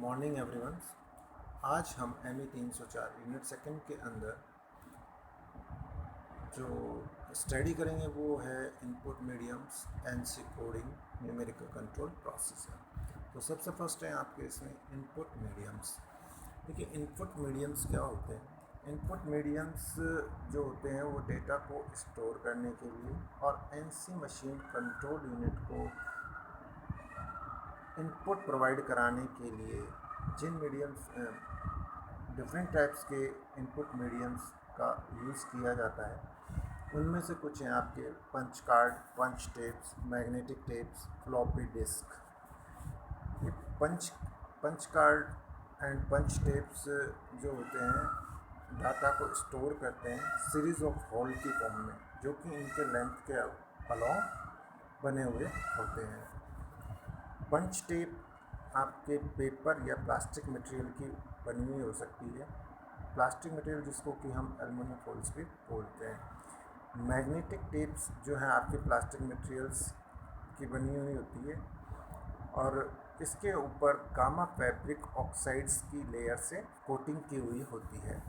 Morning everyone. आज हम M E 304 unit second के अंदर जो स्टडी करेंगे वो है input mediums and C coding numerical control processor. तो सबसे फर्स्ट है आपके इसमें इनपुट मीडियम्स। देखिए इनपुट मीडियम्स क्या होते हैं। इनपुट मीडियम्स जो होते हैं वो डेटा को स्टोर करने के लिए और N C machine control unit को इनपुट प्रोवाइड कराने के लिए जिन मीडियम्स डिफरेंट टाइप्स के इनपुट मीडियम्स का यूज़ किया जाता है उनमें से कुछ हैं आपके punch card, punch tapes, magnetic tapes, floppy disk. ये punch card and punch tapes जो होते हैं डाटा को स्टोर करते हैं सीरीज़ ऑफ होल की फॉर्म में, जो कि इनके लेंथ के अलॉन्ग बने हुए होते हैं। पंच टेप आपके पेपर या प्लास्टिक मटेरियल की बनी हुई हो सकती है, प्लास्टिक मटेरियल जिसको कि हम एल्युमिनियम फॉइल्स भी बोलते हैं। मैग्नेटिक टेप्स जो हैं आपके प्लास्टिक मटेरियल्स की बनी हुई होती है और इसके ऊपर गामा फैब्रिक ऑक्साइड्स की लेयर से कोटिंग की हुई होती है।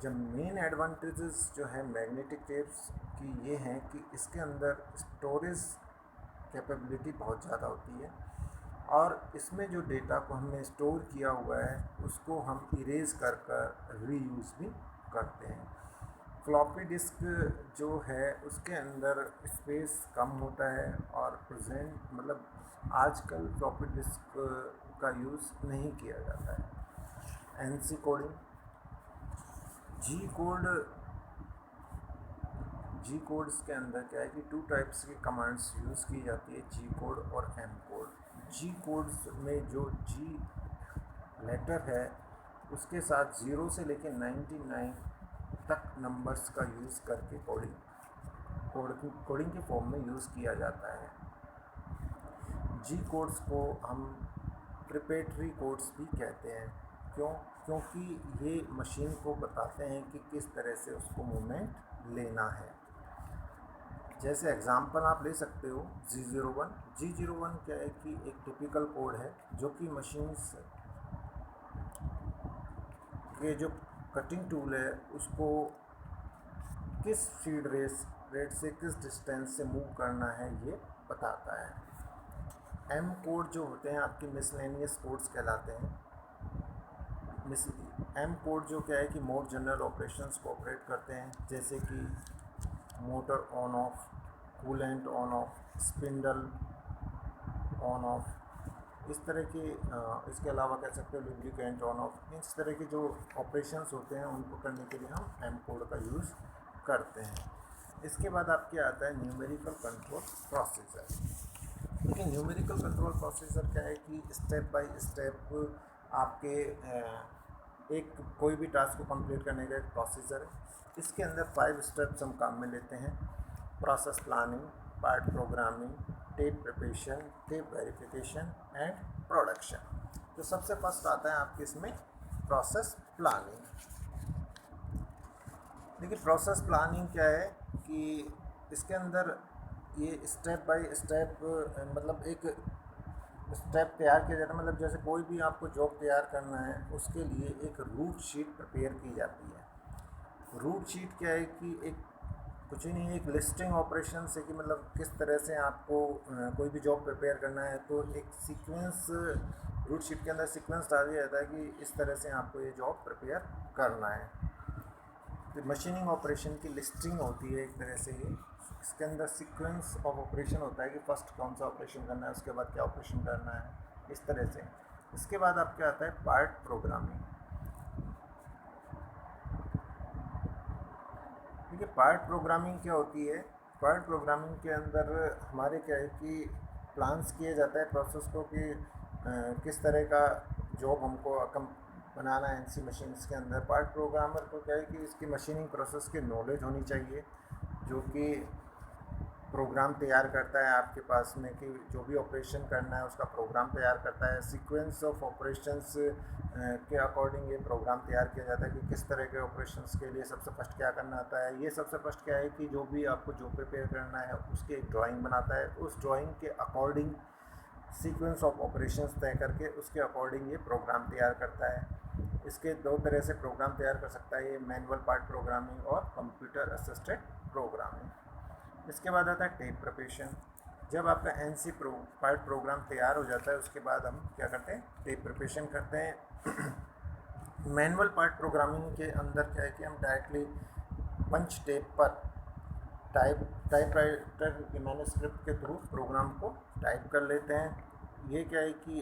जब मेन एडवांटेजेस जो है मैग्नेटिक टेप्स की ये हैं कि इसके अंदर स्टोरेज कैपेबिलिटी बहुत ज़्यादा होती है और इसमें जो डेटा को हमने स्टोर किया हुआ है उसको हम इरेज कर रीयूज़ भी करते हैं। फ्लॉपी डिस्क जो है उसके अंदर स्पेस कम होता है और प्रेजेंट मतलब आजकल फ्लॉपी डिस्क का यूज़ नहीं किया जाता है। एनसी कोडिंग, जी कोड, जी कोड्स के अंदर क्या है कि टू टाइप्स की कमांड्स यूज़ की जाती है, जी कोड और एम कोड। जी कोड्स में जो जी लेटर है उसके साथ 0 से लेकर 99 तक नंबर्स का यूज़ करके कोडिंग के फॉर्म में यूज़ किया जाता है। जी कोड्स को हम प्रिपरेटरी कोड्स भी कहते हैं। क्योंकि ये मशीन को बताते हैं कि किस तरह से उसको मूवमेंट लेना है। जैसे एग्ज़ाम्पल आप ले सकते हो G01। G01 क्या है कि एक टिपिकल कोड है जो कि मशीन्स के जो कटिंग टूल है उसको किस फीड रेट से किस डिस्टेंस से मूव करना है ये बताता है। एम कोड जो होते हैं आपके मिसलेनियस कोड्स कहलाते हैं। एम कोड जो क्या है कि मोर जनरल ऑपरेशंस को ऑपरेट करते हैं, जैसे कि motor on off, coolant on off, spindle on off, इस तरह के इसके अलावा कह सकते हो लुब्रिकेंट ऑन ऑफ। इस तरह के जो ऑपरेशंस होते हैं उनको करने के लिए हम एम कोड का यूज़ करते हैं। इसके बाद आपके आता है न्यूमेरिकल कंट्रोल प्रोसेसर। लेकिन न्यूमेरिकल कंट्रोल प्रोसेसर क्या है कि स्टेप बाय स्टेप आपके एक कोई भी टास्क को कंप्लीट करने का एक प्रोसीजर है। इसके अंदर 5 स्टेप्स हम काम में लेते हैं: process planning, part programming, tape preparation, tape verification and production. तो सबसे फर्स्ट आता है आपके इसमें प्रोसेस प्लानिंग। देखिए प्रोसेस प्लानिंग क्या है कि इसके अंदर ये स्टेप बाय स्टेप मतलब एक स्टेप तैयार किया जाता है। मतलब जैसे कोई भी आपको जॉब तैयार करना है उसके लिए एक रूट शीट प्रिपेयर की जाती है। रूट शीट क्या है कि एक कुछ ही नहीं, एक लिस्टिंग ऑपरेशन से कि मतलब किस तरह से आपको कोई भी जॉब प्रिपेयर करना है तो एक सीक्वेंस रूट शीट के अंदर सीक्वेंस डाल दिया जाता है कि इस तरह से आपको ये जॉब प्रिपेयर करना है। तो मशीनिंग ऑपरेशन की लिस्टिंग होती है एक तरह से ये। इसके अंदर सीक्वेंस ऑफ ऑपरेशन होता है कि फर्स्ट कौन सा ऑपरेशन करना है, उसके बाद क्या ऑपरेशन करना है, इस तरह से। इसके बाद आपके आता है पार्ट प्रोग्रामिंग। देखिए पार्ट प्रोग्रामिंग क्या होती है। पार्ट प्रोग्रामिंग के अंदर हमारे क्या है कि प्लान्स किया जाता है प्रोसेस को कि किस तरह का जॉब हमको बनाना है एनसी मशीन्स के अंदर। पार्ट प्रोग्रामर को क्या है कि इसकी मशीनिंग प्रोसेस की नॉलेज होनी चाहिए, जो कि प्रोग्राम तैयार करता है आपके पास में कि जो भी ऑपरेशन करना है उसका प्रोग्राम तैयार करता है। सीक्वेंस ऑफ ऑपरेशंस के अकॉर्डिंग ये प्रोग्राम तैयार किया जाता है कि किस तरह के ऑपरेशंस के लिए सबसे फर्स्ट क्या करना आता है। ये सबसे फर्स्ट क्या है कि जो भी आपको जो प्रिपेयर करना है उसकी एक ड्राइंग बनाता है, उस ड्राइंग के अकॉर्डिंग सीक्वेंस ऑफ ऑपरेशंस तय करके उसके अकॉर्डिंग ये प्रोग्राम तैयार करता है। इसके दो तरह से प्रोग्राम तैयार कर सकता है ये, मैनुअल पार्ट प्रोग्रामिंग और कंप्यूटर असिस्टेड प्रोग्रामिंग। इसके बाद आता है टेप प्रिपरेशन। जब आपका एनसी पार्ट प्रोग्राम तैयार हो जाता है उसके बाद हम क्या करते हैं, टेप प्रिपरेशन करते हैं। मैनुअल पार्ट प्रोग्रामिंग के अंदर क्या है कि हम डायरेक्टली पंच टेप पर टाइपराइटर के मैन्युस्क्रिप्ट के थ्रू प्रोग्राम को टाइप कर लेते हैं। ये क्या है कि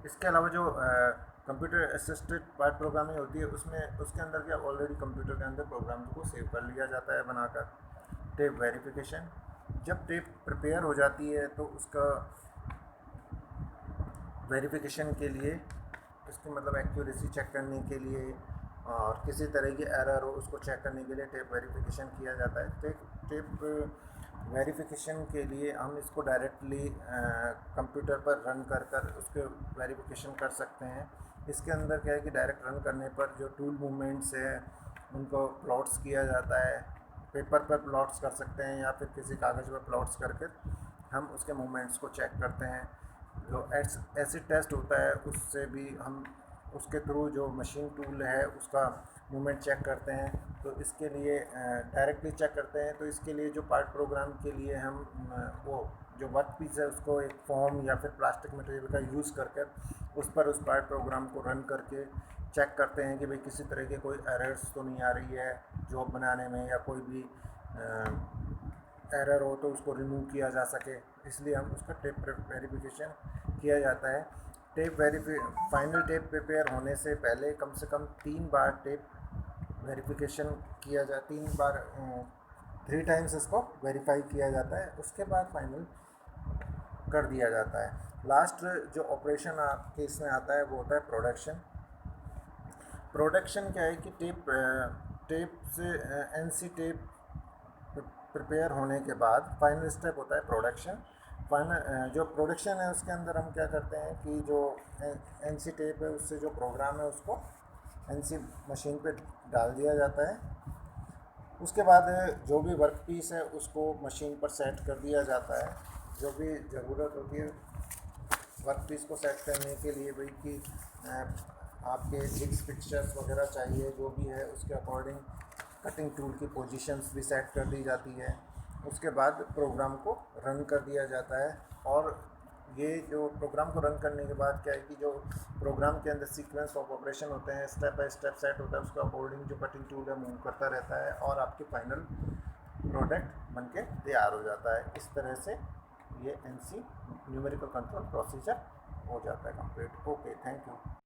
इसके अलावा जो कंप्यूटर असिस्टेड पार्ट प्रोग्रामिंग होती है उसमें उसके अंदर क्या ऑलरेडी कंप्यूटर के अंदर प्रोग्राम को सेव कर लिया जाता है बनाकर। टेप वेरिफिकेशन, जब टेप प्रिपेयर हो जाती है तो उसका वेरिफिकेशन के लिए, इसकी मतलब एक्यूरेसी चेक करने के लिए और किसी तरह की एरर हो उसको चेक करने के लिए टेप वेरिफिकेशन किया जाता है। टेप वेरिफिकेशन के लिए हम इसको डायरेक्टली कंप्यूटर पर रन कर उसके वेरिफिकेशन कर सकते हैं। इसके अंदर क्या है कि डायरेक्ट रन करने पर जो टूल मूवमेंट्स है उनको प्लॉट्स किया जाता है। पेपर पर प्लॉट्स कर सकते हैं या फिर किसी कागज़ पर प्लॉट्स करके हम उसके मूवमेंट्स को चेक करते हैं। जो एसिड टेस्ट होता है उससे भी हम उसके थ्रू जो मशीन टूल है उसका मूवमेंट चेक करते हैं। तो इसके लिए डायरेक्टली चेक करते हैं। तो इसके लिए जो पार्ट प्रोग्राम के लिए हम वो जो वर्क पीस है उसको एक फॉर्म या फिर प्लास्टिक मटेरियल का यूज़ करके उस पर उस पार्ट प्रोग्राम को रन करके चेक करते हैं कि भाई किसी तरह की कोई एरर्स तो नहीं आ रही है जॉब बनाने में, या कोई भी एरर हो तो उसको रिमूव किया जा सके। इसलिए हम उसका टेप वेरिफिकेशन किया जाता है। फाइनल टेप प्रिपेयर होने से पहले कम से कम 3 बार टेप वेरिफिकेशन किया जाता, 3 बार 3 टाइम्स इसको वेरीफाई किया जाता है, उसके बाद फाइनल कर दिया जाता है। लास्ट जो ऑपरेशन आपके इसमें आता है वो होता है प्रोडक्शन। प्रोडक्शन क्या है कि टेप से एनसी टेप प्रिपेयर होने के बाद फाइनल स्टेप होता है प्रोडक्शन। फाइनल जो प्रोडक्शन है उसके अंदर हम क्या करते हैं कि जो एनसी टेप है उससे जो प्रोग्राम है उसको एनसी मशीन पे डाल दिया जाता है। उसके बाद जो भी वर्क पीस है उसको मशीन पर सेट कर दिया जाता है। जो भी ज़रूरत होती है वर्क पीस को सेट करने के लिए भाई कि आपके जिग्स फिक्सचर्स वगैरह चाहिए, जो भी है उसके अकॉर्डिंग कटिंग टूल की पोजीशंस भी सेट कर दी जाती है। उसके बाद प्रोग्राम को रन कर दिया जाता है। और ये जो प्रोग्राम को रन करने के बाद क्या है कि जो प्रोग्राम के अंदर सीक्वेंस ऑफ ऑपरेशन होते हैं स्टेप बाय स्टेप सेट होता है, उसका अकॉर्डिंग जो कटिंग टूल है मूव करता रहता है और आपके फाइनल प्रोडक्ट बनके तैयार हो जाता है। इस तरह से ये एनसी न्यूमेरिकल कंट्रोल प्रोसीजर हो जाता है कंप्लीट। Okay, thank you.